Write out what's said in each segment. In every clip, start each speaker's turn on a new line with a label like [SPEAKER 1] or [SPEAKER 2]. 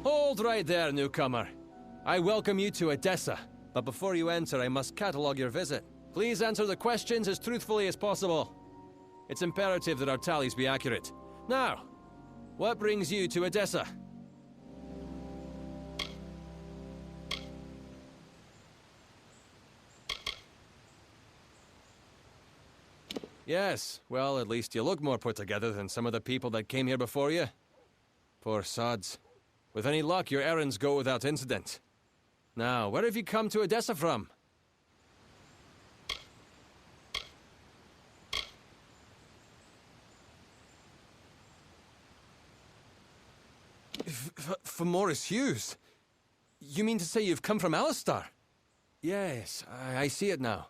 [SPEAKER 1] Hold right there, newcomer. I welcome you to Edessa, but before you enter, I must catalogue your visit. Please answer the questions as truthfully as possible. It's imperative that our tallies be accurate. Now, what brings you to Edessa? Yes, well, at least you look more put together than some of the people that came here before you. Poor sods. With any luck, your errands go without incident. Now, where have you come to Edessa from? From Morris Hughes? You mean to say you've come from Alistar? Yes, I see it now.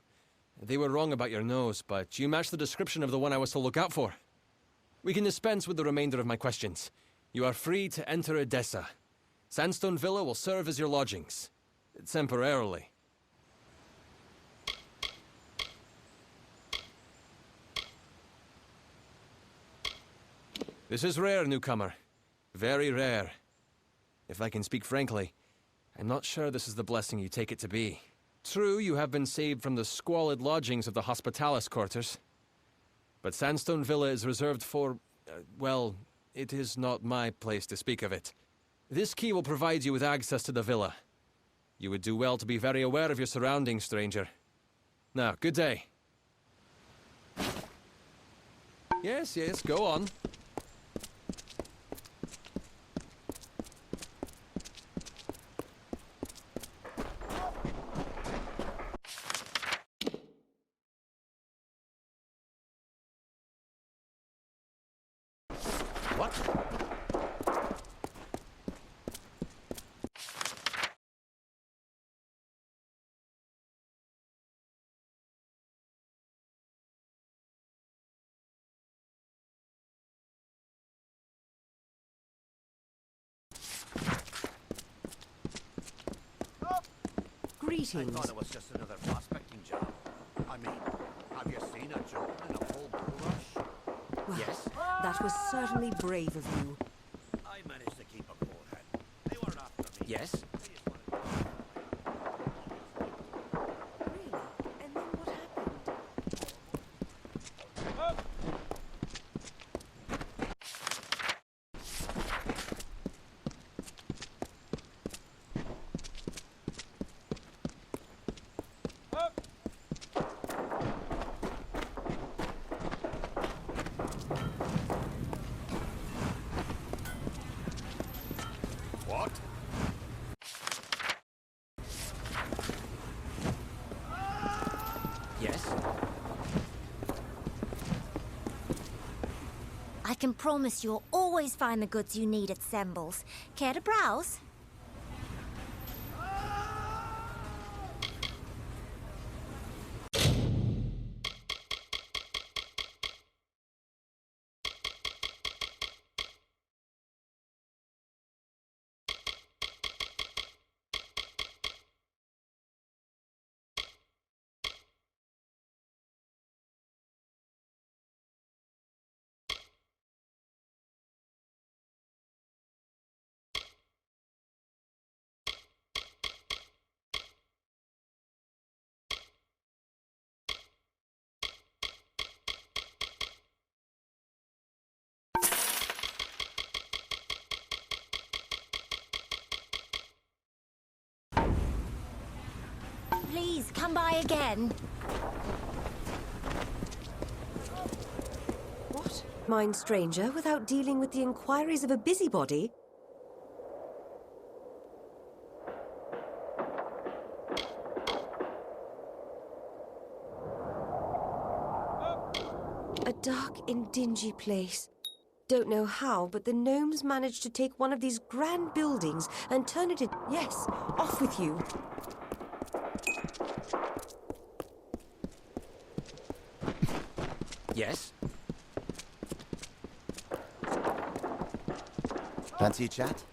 [SPEAKER 1] They were wrong about your nose, but you match the description of the one I was to look out for. We can dispense with the remainder of my questions. You are free to enter Edessa. Sandstone Villa will serve as your lodgings. Temporarily. This is rare, newcomer. Very rare. If I can speak frankly, I'm not sure this is the blessing you take it to be. True, you have been saved from the squalid lodgings of the Hospitalis quarters. But Sandstone Villa is reserved for, well, it is not my place to speak of it. This key will provide you with access to the villa. You would do well to be very aware of your surroundings, stranger. Now, good day. Yes, go on. What?
[SPEAKER 2] Greetings.
[SPEAKER 3] I thought it was just another prospecting job. I mean, have you seen a job in a full bull rush?
[SPEAKER 2] Well,
[SPEAKER 3] Yes.
[SPEAKER 2] that was certainly brave of you.
[SPEAKER 3] I managed to keep a cool head. They weren't after me.
[SPEAKER 4] Yes?
[SPEAKER 3] They just wanted to-
[SPEAKER 2] Really? And then what happened?
[SPEAKER 3] What?
[SPEAKER 4] can promise you'll always find the goods you need at Sembles. Care to browse? Please, come by again.
[SPEAKER 2] What? Mind stranger without dealing with the inquiries of a busybody? A dark and dingy place. Don't know how, but the gnomes managed to take one of these grand buildings and turn it in... Yes, off with you.
[SPEAKER 3] Yes?
[SPEAKER 5] Fancy a chat?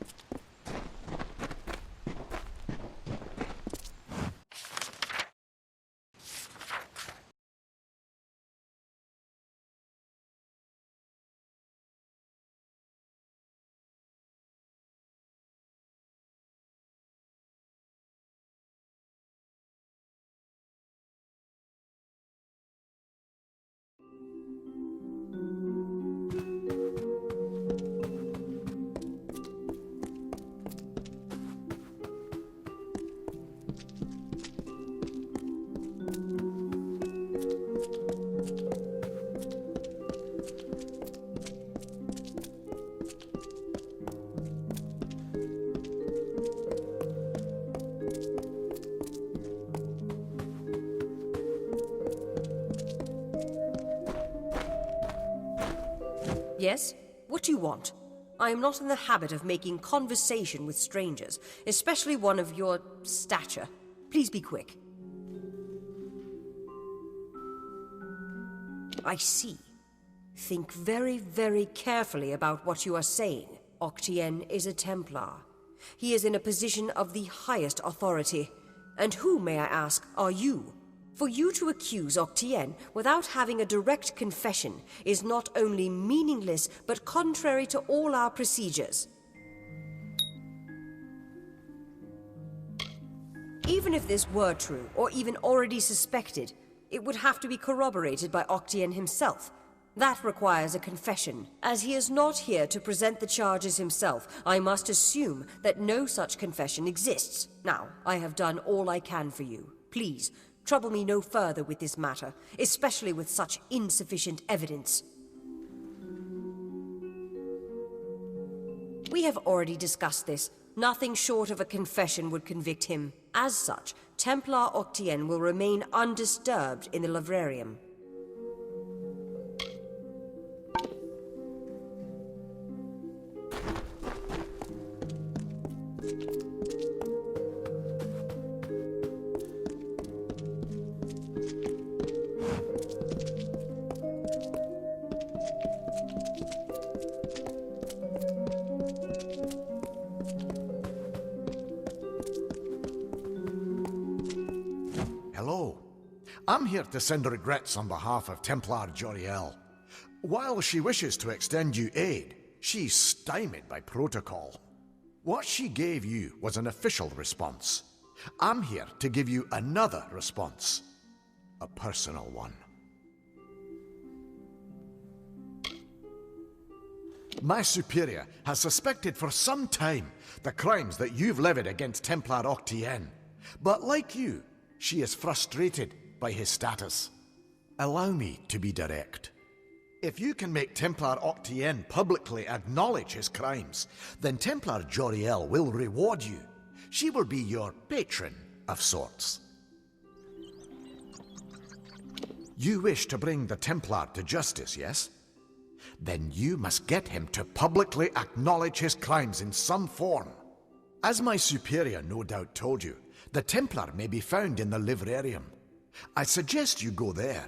[SPEAKER 2] Yes? What do you want? I am not in the habit of making conversation with strangers, especially one of your stature. Please be quick. I see. Think very, very carefully about what you are saying. Octienne is a Templar. He is in a position of the highest authority. And who, may I ask, are you? For you to accuse Octienne without having a direct confession is not only meaningless, but contrary to all our procedures. Even if this were true, or even already suspected, it would have to be corroborated by Octienne himself. That requires a confession. As he is not here to present the charges himself, I must assume that no such confession exists. Now, I have done all I can for you. Please, trouble me no further with this matter, especially with such insufficient evidence. We have already discussed this. Nothing short of a confession would convict him. As such, Templar Octienne will remain undisturbed in the Livrarium.
[SPEAKER 3] Hello. I'm here to send regrets on behalf of Templar Joriel. While she wishes to extend you aid, she's stymied by protocol. What she gave you was an official response. I'm here to give you another response. A personal one. My superior has suspected for some time the crimes that you've levied against Templar Octienne. But like you, she is frustrated by his status. Allow me to be direct. If you can make Templar Octienne publicly acknowledge his crimes, then Templar Joriel will reward you. She will be your patron of sorts. You wish to bring the Templar to justice, yes? then you must get him to publicly acknowledge his crimes in some form. As my superior no doubt told you, the Templar may be found in the livrarium. I suggest you go there.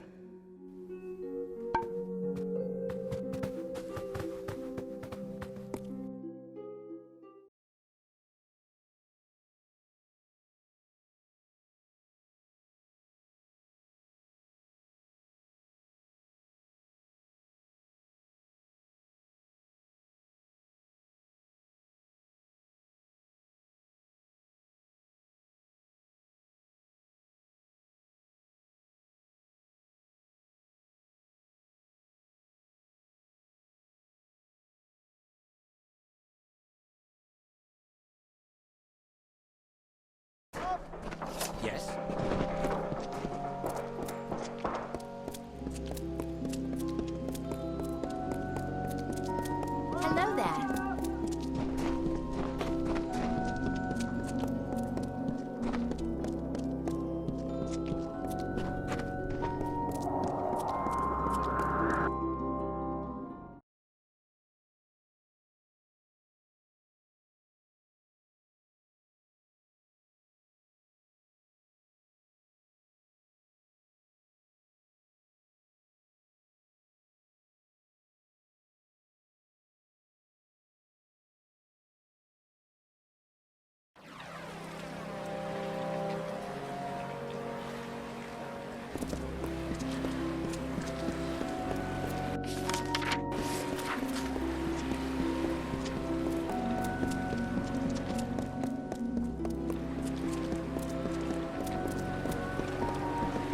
[SPEAKER 1] Yes?
[SPEAKER 4] Hello there.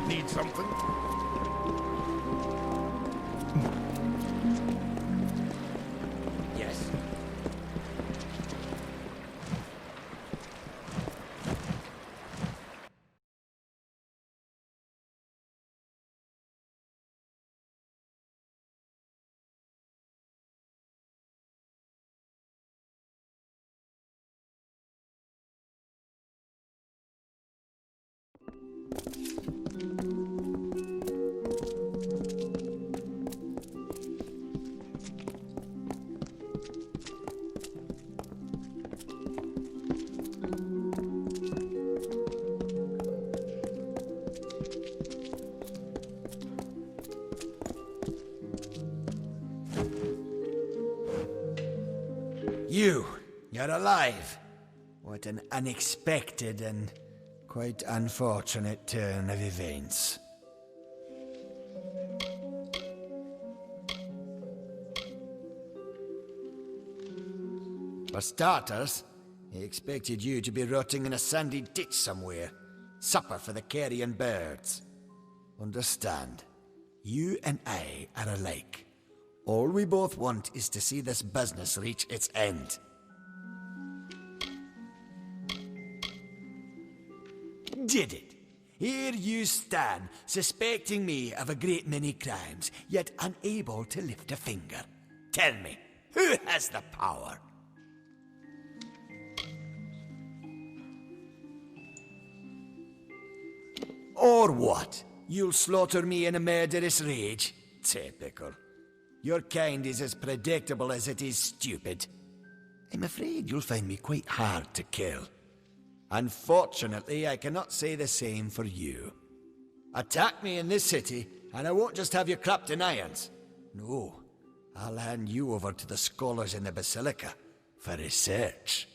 [SPEAKER 3] Need something?
[SPEAKER 1] Yes.
[SPEAKER 5] You're alive. What an unexpected and quite unfortunate turn of events. For starters, he expected you to be rotting in a sandy ditch somewhere. Supper for the carrion birds. Understand, you and I are alike. All we both want is to see this business reach its end. Did it? Here you stand, suspecting me of a great many crimes, yet unable to lift a finger. Tell me, who has the power? Or what? You'll slaughter me in a murderous rage? Typical. Your kind is as predictable as it is stupid. I'm afraid you'll find me quite hard to kill. Unfortunately, I cannot say the same for you. Attack me in this city, and I won't just have you clapped in irons. No, I'll hand you over to the scholars in the Basilica for research.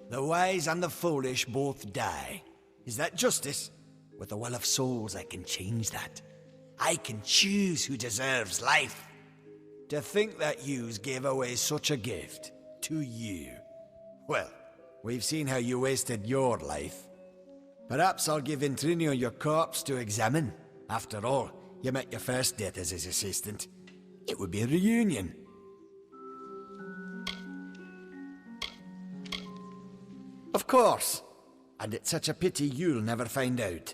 [SPEAKER 5] The wise and the foolish both die. Is that justice? With the will of souls, I can change that. I can choose who deserves life. To think that yous gave away such a gift to you. Well, we've seen how you wasted your life. Perhaps I'll give Intrinio your corpse to examine. After all, you met your first death as his assistant. It would be a reunion. Of course. And it's such a pity you'll never find out.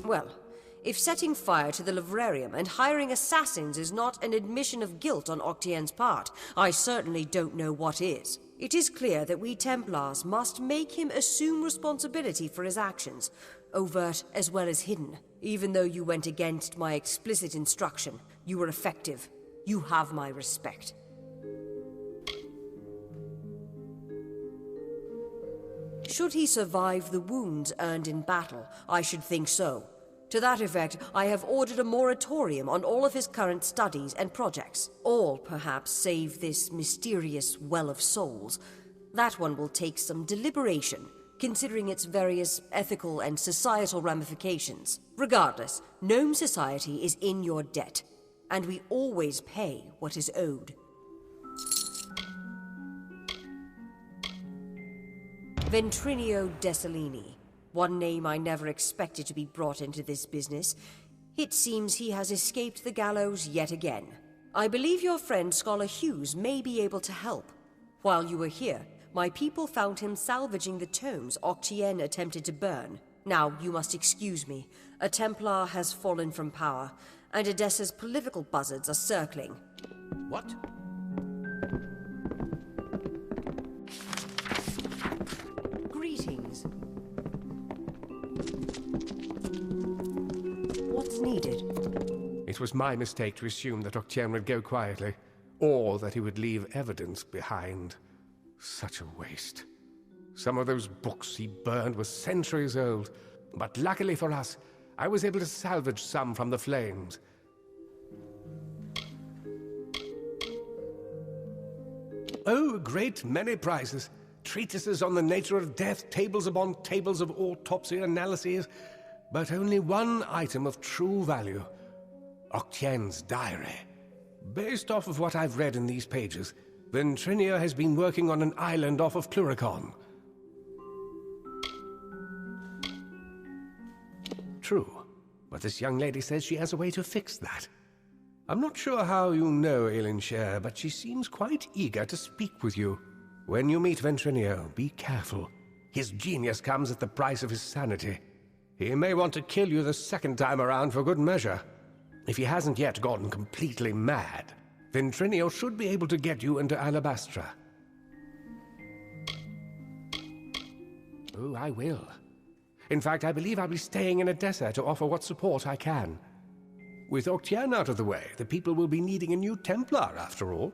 [SPEAKER 2] Well, if setting fire to the livrarium and hiring assassins is not an admission of guilt on Octienne's part, I certainly don't know what is. It is clear that we Templars must make him assume responsibility for his actions, overt as well as hidden. Even though you went against my explicit instruction, you were effective. You have my respect. Should he survive the wounds earned in battle, I should think so. To that effect, I have ordered a moratorium on all of his current studies and projects. All, perhaps, save this mysterious Well of Souls. That one will take some deliberation, considering its various ethical and societal ramifications. Regardless, Gnome society is in your debt, and we always pay what is owed. Ventrinio Desalini. One name I never expected to be brought into this business. It seems he has escaped the gallows yet again. I believe your friend Scholar Hughes may be able to help. While you were here, my people found him salvaging the tomes Octienne attempted to burn. Now, you must excuse me. A Templar has fallen from power, and Edessa's political buzzards are circling.
[SPEAKER 1] What?
[SPEAKER 2] Greetings. What's needed?
[SPEAKER 6] It was my mistake to assume that Octienne would go quietly, or that he would leave evidence behind. Such a waste. Some of those books he burned were centuries old, but luckily for us, I was able to salvage some from the flames. Oh, a great many prizes. Treatises on the nature of death, tables upon tables of autopsy analyses, but only one item of true value. Octienne's diary. Based off of what I've read in these pages, Ventrinio has been working on an island off of Cluricon. True, but this young lady says she has a way to fix that. I'm not sure how you know Ailinshire, but she seems quite eager to speak with you. When you meet Ventrinio, be careful. His genius comes at the price of his sanity. He may want to kill you the second time around for good measure. If he hasn't yet gone completely mad, Ventrinio should be able to get you into Alabastra. Oh, I will. In fact, I believe I'll be staying in Edessa to offer what support I can. With Octienne out of the way, the people will be needing a new Templar, after all.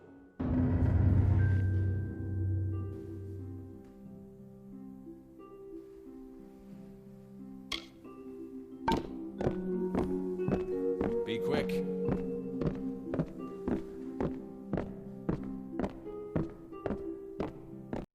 [SPEAKER 1] Be quick.